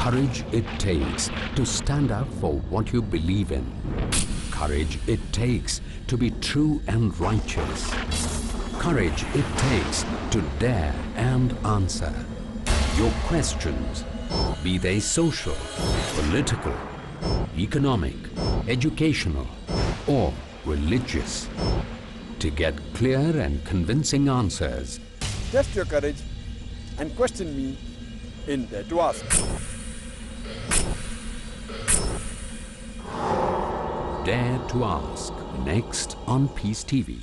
Courage it takes to stand up for what you believe in. Courage it takes to be true and righteous. Courage it takes to dare and answer your questions, be they social, political, economic, educational, or religious. To get clear and convincing answers, Test your courage and question me in Dare to Ask. Dare to Ask, next on Peace TV.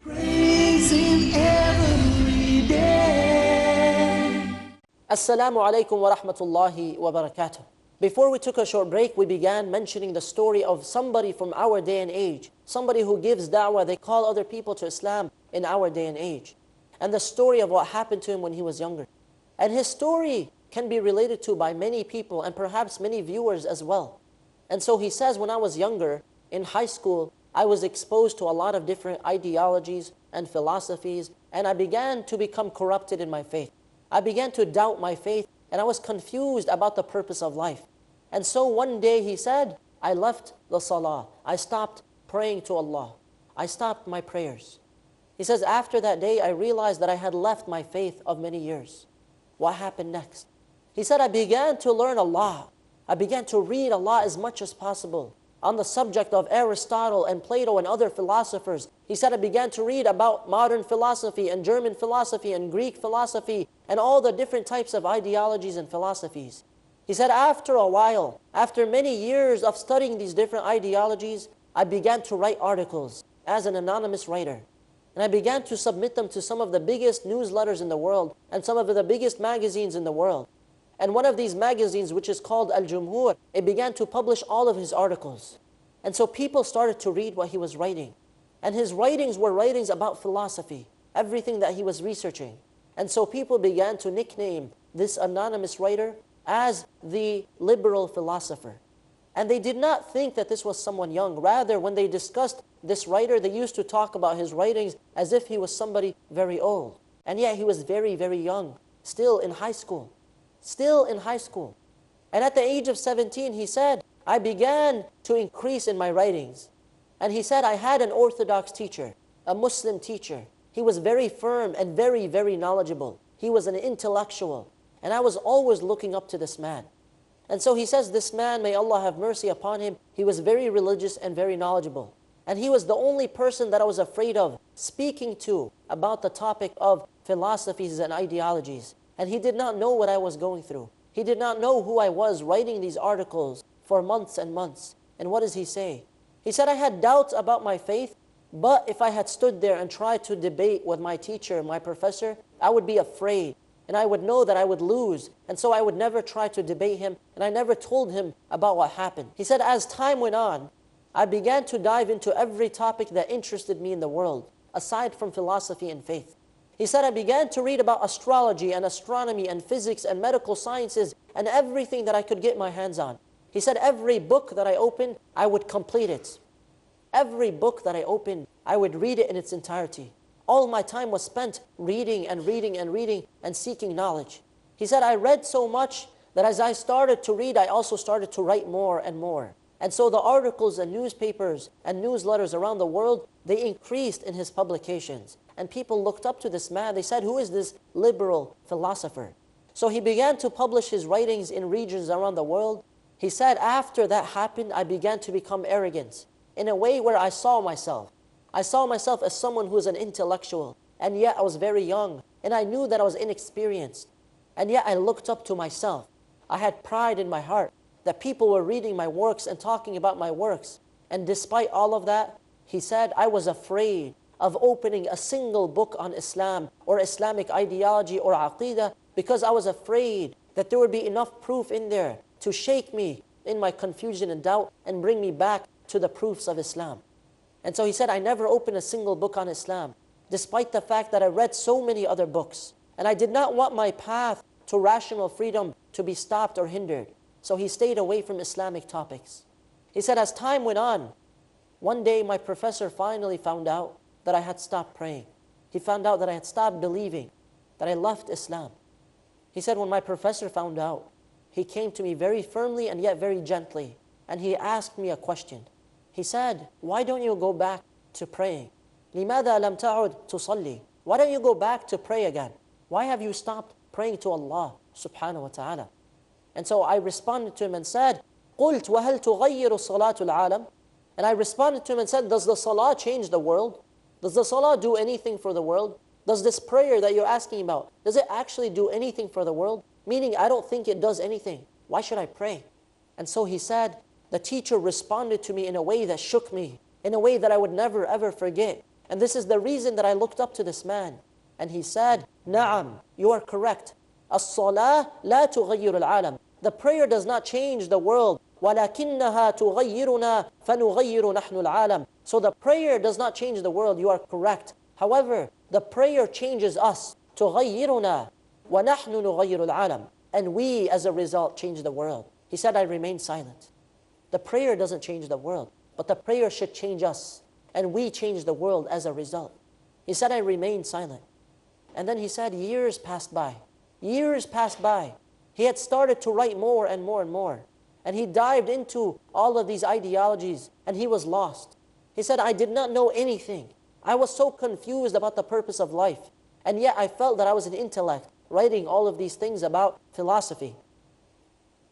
Praise Him every day. Assalamu alaikum wa rahmatullahi wa barakatuh. Before we took a short break, we began mentioning the story of somebody from our day and age, somebody who gives da'wah, they call other people to Islam in our day and age, and the story of what happened to him when he was younger. And his story can be related to by many people and perhaps many viewers as well. And so he says, when I was younger, in high school, I was exposed to a lot of different ideologies and philosophies, and I began to become corrupted in my faith. I began to doubt my faith, and I was confused about the purpose of life. And so one day he said, I left the salah. I stopped praying to Allah. I stopped my prayers. He says, after that day, I realized that I had left my faith of many years. What happened next? He said, I began to learn Allah. I began to read Allah as much as possible on the subject of Aristotle and Plato and other philosophers. He said, I began to read about modern philosophy and German philosophy and Greek philosophy and all the different types of ideologies and philosophies. He said, after a while, after many years of studying these different ideologies, I began to write articles as an anonymous writer. And I began to submit them to some of the biggest newsletters in the world and some of the biggest magazines in the world. And one of these magazines, which is called Al-Jumhur, it began to publish all of his articles. And so people started to read what he was writing. And his writings were writings about philosophy, everything that he was researching. And so people began to nickname this anonymous writer as the liberal philosopher. And they did not think that this was someone young. Rather, when they discussed this writer, they used to talk about his writings as if he was somebody very old. And yet he was very, very young, still in high school. Still in high school. And at the age of 17, he said, I began to increase in my writings. And he said, I had an Orthodox teacher, a Muslim teacher. He was very firm and very, very knowledgeable. He was an intellectual. And I was always looking up to this man. And so he says, this man, may Allah have mercy upon him, he was very religious and very knowledgeable. And he was the only person that I was afraid of speaking to about the topic of philosophies and ideologies. And he did not know what I was going through. He did not know who I was writing these articles for months and months. And what does he say? He said, I had doubts about my faith, but if I had stood there and tried to debate with my teacher, my professor, I would be afraid. And I would know that I would lose. And so I would never try to debate him. And I never told him about what happened. He said, as time went on, I began to dive into every topic that interested me in the world, aside from philosophy and faith. He said, I began to read about astrology and astronomy and physics and medical sciences and everything that I could get my hands on. He said, every book that I opened, I would complete it. Every book that I opened, I would read it in its entirety. All my time was spent reading and reading and reading and seeking knowledge. He said, I read so much that as I started to read, I also started to write more and more. And so the articles and newspapers and newsletters around the world, they increased in his publications. And people looked up to this man. They said, who is this liberal philosopher? So he began to publish his writings in regions around the world. He said, after that happened, I began to become arrogant in a way where I saw myself. I saw myself as someone who is an intellectual, and yet I was very young, and I knew that I was inexperienced. And yet I looked up to myself. I had pride in my heart that people were reading my works and talking about my works. And despite all of that, he said, I was afraid of opening a single book on Islam or Islamic ideology or Aqidah because I was afraid that there would be enough proof in there to shake me in my confusion and doubt and bring me back to the proofs of Islam. And so he said, I never opened a single book on Islam, despite the fact that I read so many other books. And I did not want my path to rational freedom to be stopped or hindered. So he stayed away from Islamic topics. He said, as time went on, one day my professor finally found out that I had stopped praying. He found out that I had stopped believing, that I left Islam. He said, when my professor found out, he came to me very firmly and yet very gently, and he asked me a question. He said, why don't you go back to praying? لِمَاذَا لَمْ تَعُدْ تُصَلِّي? Why don't you go back to pray again? Why have you stopped praying to Allah subhanahu wa ta'ala? And so I responded to him and said, قُلْتْ وَهَلْ تُغَيِّرُ الصَّلَاةُ الْعَالَمِ? And I responded to him and said, does the salah change the world? Does the salah do anything for the world? Does this prayer that you're asking about, does it actually do anything for the world? Meaning, I don't think it does anything. Why should I pray? And so he said, the teacher responded to me in a way that shook me, in a way that I would never ever forget. And this is the reason that I looked up to this man. And he said, Na'am, you are correct. As-salah la tughayyir al-alam. The prayer does not change the world. وَلَكِنَّهَا تُغَيِّرُنَا فَنُغَيِّرُ نَحْنُ الْعَالَمِ. So the prayer does not change the world. You are correct. However, the prayer changes us. تُغَيِّرُنَا وَنَحْنُ نُغَيِّرُ الْعَالَمِ. And we, as a result, change the world. He said, I remained silent. The prayer doesn't change the world, but the prayer should change us. And we change the world as a result. He said, I remained silent. And then he said, years passed by. Years passed by. He had started to write more and more and more. And he dived into all of these ideologies, and he was lost. He said, I did not know anything. I was so confused about the purpose of life. And yet I felt that I was an intellect, writing all of these things about philosophy.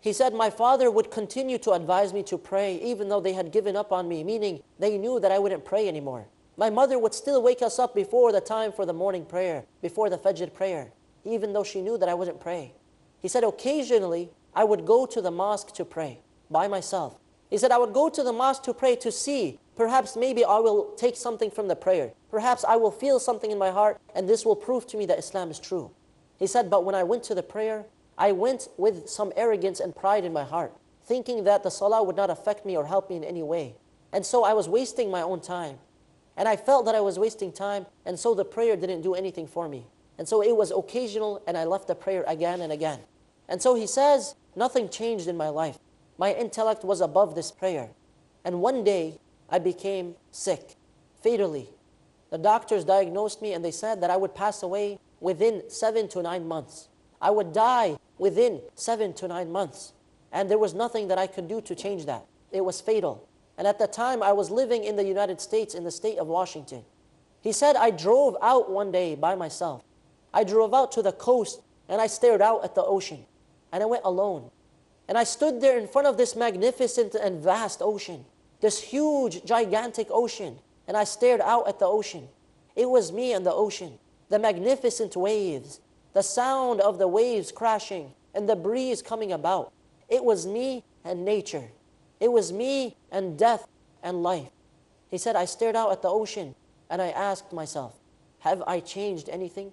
He said, my father would continue to advise me to pray, even though they had given up on me, meaning they knew that I wouldn't pray anymore. My mother would still wake us up before the time for the morning prayer, before the Fajr prayer, even though she knew that I wouldn't pray. He said, occasionally, I would go to the mosque to pray by myself. He said, I would go to the mosque to pray to see, perhaps maybe I will take something from the prayer. Perhaps I will feel something in my heart, and this will prove to me that Islam is true. He said, but when I went to the prayer, I went with some arrogance and pride in my heart, thinking that the salah would not affect me or help me in any way. And so I was wasting my own time. And I felt that I was wasting time, and so the prayer didn't do anything for me. And so it was occasional, and I left the prayer again and again. And so he says, nothing changed in my life. My intellect was above this prayer. And one day, I became sick, fatally. The doctors diagnosed me, and they said that I would pass away within 7 to 9 months. I would die within 7 to 9 months. And there was nothing that I could do to change that. It was fatal. And at the time, I was living in the United States, in the state of Washington. He said, I drove out one day by myself. I drove out to the coast, and I stared out at the ocean. And I went alone. And I stood there in front of this magnificent and vast ocean, this huge, gigantic ocean. And I stared out at the ocean. It was me and the ocean, the magnificent waves, the sound of the waves crashing, and the breeze coming about. It was me and nature. It was me and death and life. He said, I stared out at the ocean, and I asked myself, have I changed anything?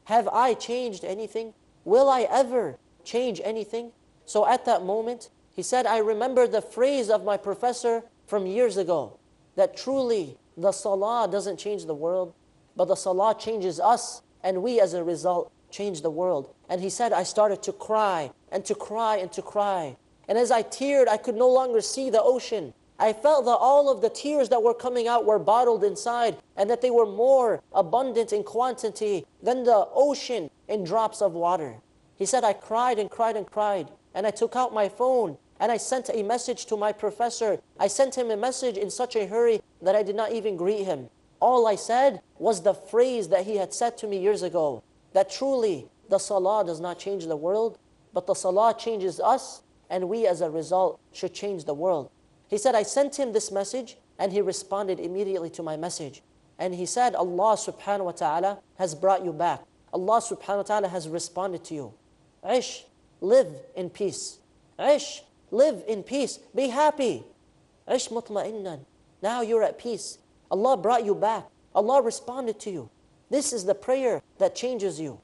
Have I changed anything? Will I ever change anything? So at that moment, he said, I remember the phrase of my professor from years ago, that truly the salah doesn't change the world, but the salah changes us, and we as a result change the world. And he said, I started to cry and to cry and to cry. And as I teared, I could no longer see the ocean. I felt that all of the tears that were coming out were bottled inside, and that they were more abundant in quantity than the ocean in drops of water. He said, I cried and cried and cried. And I took out my phone and I sent a message to my professor. I sent him a message in such a hurry that I did not even greet him. All I said was the phrase that he had said to me years ago, that truly the salah does not change the world, but the salah changes us, and we as a result should change the world. He said, I sent him this message, and he responded immediately to my message. And he said, Allah subhanahu wa ta'ala has brought you back. Allah subhanahu wa ta'ala has responded to you. Ish, live in peace. Ish, live in peace. Be happy. Ish mutma'innan. Now you're at peace. Allah brought you back. Allah responded to you. This is the prayer that changes you.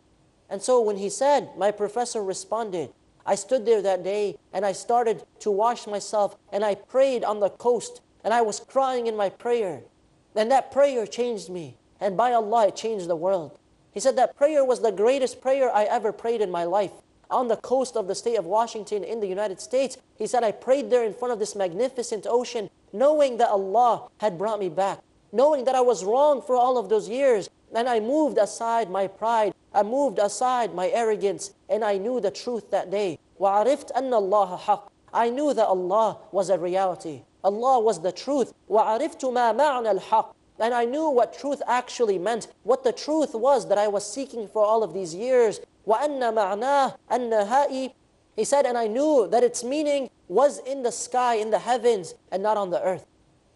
And so when he said, my professor responded, I stood there that day and I started to wash myself and I prayed on the coast and I was crying in my prayer. And that prayer changed me. And by Allah, it changed the world. He said that prayer was the greatest prayer I ever prayed in my life. On the coast of the state of Washington in the United States, he said, I prayed there in front of this magnificent ocean, knowing that Allah had brought me back, knowing that I was wrong for all of those years. And I moved aside my pride. I moved aside my arrogance and I knew the truth that day. وَعَرِفْتَ أَنَّ اللَّهَ حَقٌّ. I knew that Allah was a reality. Allah was the truth. وَعَرِفْتُ مَا مَعْنَى الْحَقِّ. And I knew what truth actually meant, what the truth was that I was seeking for all of these years. وَأَنَّ مَعْنَاهُ النَّهَائِ. He said, and I knew that its meaning was in the sky, in the heavens, and not on the earth.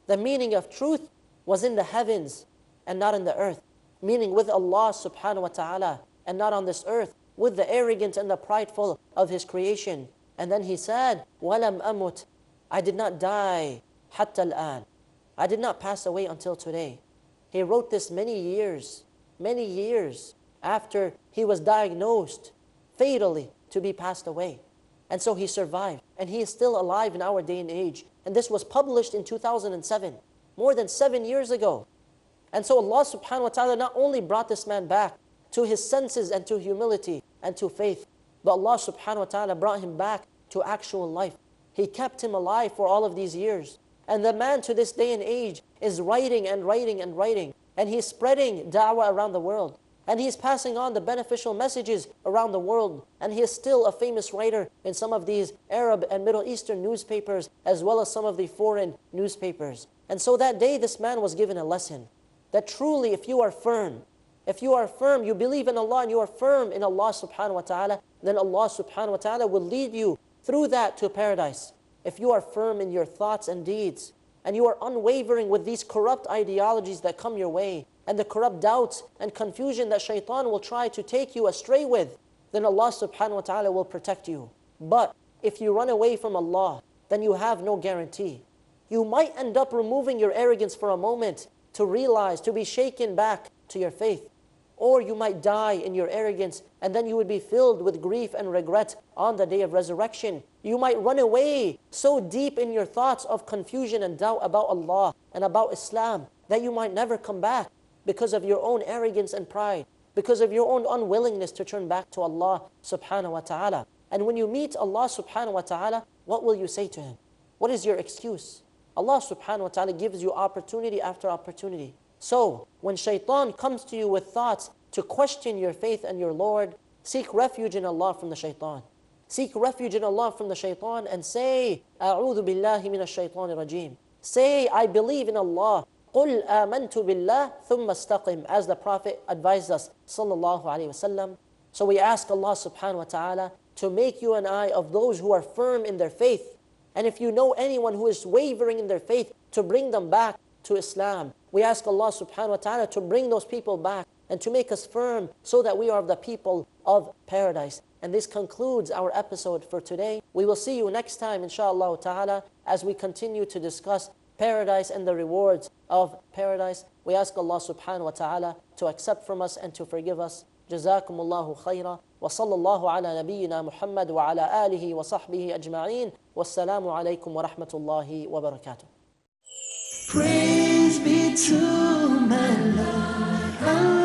The meaning of truth was in the heavens and not in the earth. Meaning with Allah subhanahu wa ta'ala and not on this earth, with the arrogant and the prideful of His creation. And then he said, وَلَمْ أَمُتْ. I did not die حَتَّى الْآن. I did not pass away until today. He wrote this many years after he was diagnosed fatally to be passed away. And so he survived, and he is still alive in our day and age. And this was published in 2007, more than 7 years ago. And so Allah subhanahu wa ta'ala not only brought this man back to his senses and to humility and to faith, but Allah subhanahu wa ta'ala brought him back to actual life. He kept him alive for all of these years. And the man to this day and age is writing and writing and writing. And he's spreading da'wah around the world. And he's passing on the beneficial messages around the world. And he is still a famous writer in some of these Arab and Middle Eastern newspapers, as well as some of the foreign newspapers. And so that day this man was given a lesson, that truly if you are firm, you believe in Allah and you are firm in Allah subhanahu wa ta'ala, then Allah subhanahu wa ta'ala will lead you through that to paradise. If you are firm in your thoughts and deeds, and you are unwavering with these corrupt ideologies that come your way, and the corrupt doubts and confusion that shaitan will try to take you astray with, then Allah subhanahu wa ta'ala will protect you. But if you run away from Allah, then you have no guarantee. You might end up removing your arrogance for a moment to realize, to be shaken back to your faith. Or you might die in your arrogance, and then you would be filled with grief and regret on the day of resurrection. You might run away so deep in your thoughts of confusion and doubt about Allah and about Islam that you might never come back because of your own arrogance and pride, because of your own unwillingness to turn back to Allah subhanahu wa ta'ala. And when you meet Allah subhanahu wa ta'ala, what will you say to Him? What is your excuse? Allah subhanahu wa ta'ala gives you opportunity after opportunity. So, when shaitan comes to you with thoughts to question your faith and your Lord, seek refuge in Allah from the shaitan. Seek refuge in Allah from the shaitan and say, أعوذ بالله من الشيطان الرجيم. Say, I believe in Allah. قُلْ آمَنْتُ بِاللَّهِ ثُمَّ اسْتَقِمْ. As the Prophet advised us, sallallahu alayhi wasallam. So we ask Allah subhanahu wa ta'ala to make you and I of those who are firm in their faith. And if you know anyone who is wavering in their faith, to bring them back to Islam. We ask Allah subhanahu wa ta'ala to bring those people back and to make us firm so that we are the people of paradise. And this concludes our episode for today. We will see you next time, inshallah ta'ala, as we continue to discuss paradise and the rewards of paradise. We ask Allah subhanahu wa ta'ala to accept from us and to forgive us. Jazakumullahu khayra. Wa sallallahu ala nabiyyina Muhammad wa ala alihi wa sahbihi ajma'in. Wassalamu alaykum wa rahmatullahi wa barakatuh. Praise be to my Lord.